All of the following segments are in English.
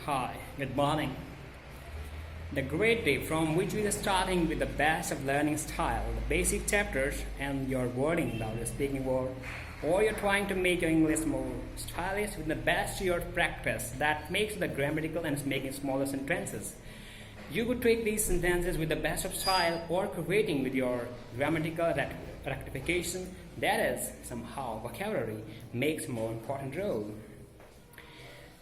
Hi, good morning. The great day from which we are starting with the best of learning style, the basic chapters and your wording without a speaking word, or you're trying to make your English more stylish with the best of your practice that makes the grammatical and making smaller sentences. You could take these sentences with the best of style or creating with your grammatical rectification, that is, somehow vocabulary makes more important role.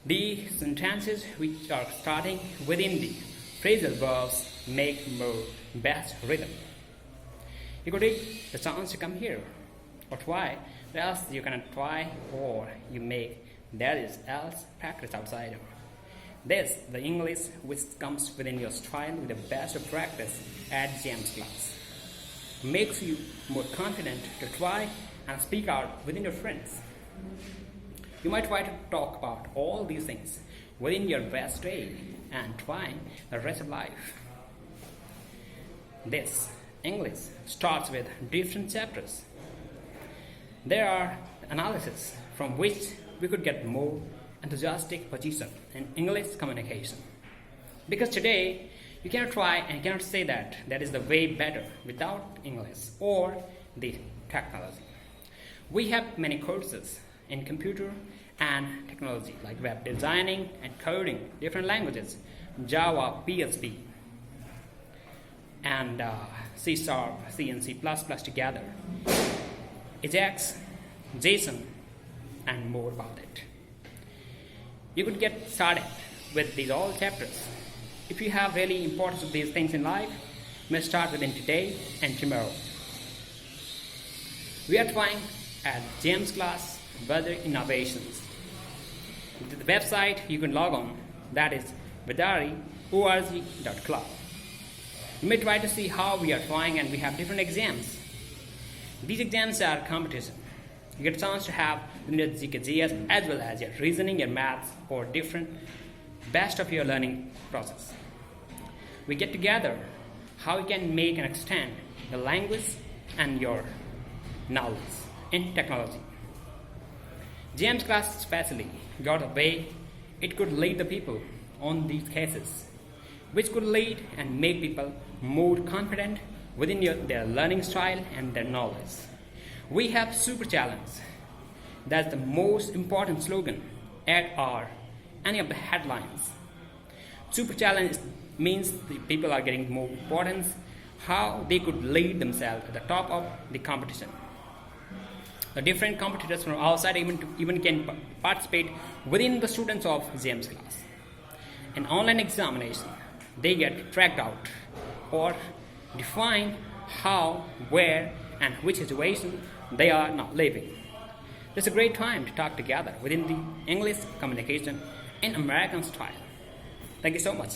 The sentences which are starting within the phrasal verbs make more best rhythm. You could take the chance to come here or try, or else you cannot try or you make there is else practice outside. This, the English which comes within your style with the best of practice at James class. Makes you more confident to try and speak out within your friends. You might try to talk about all these things within your best day and try the rest of life. This English starts with different chapters. There are analysis from which we could get more enthusiastic position in English communication. Because today you cannot try and cannot say that is the way better without English or the technology. We have many courses in computer and technology like web designing and coding, different languages, Java, PHP, and C#, C and C++ together, Ajax, JSON, and more about it. You could get started with these all chapters. If you have really importance of these things in life, you may start within today and tomorrow. We are trying at James class Weather Innovations. The website you can log on, that is vidari.org.club. You may try to see how we are trying, and we have different exams. These exams are competition. You get a chance to have your GKGS as well as your reasoning, your maths, or different best of your learning process. We get together how you can make and extend the language and your knowledge in technology. James class especially got a way it could lead the people on these cases, which could lead and make people more confident within their learning style and their knowledge. We have super challenge. That's the most important slogan at any of the headlines. Super challenge means the people are getting more importance, how they could lead themselves at the top of the competition. The different competitors from outside even can participate within the students of James class. In online examination, they get tracked out or define how, where, and which situation they are now living. It's a great time to talk together within the English communication in American style. Thank you so much.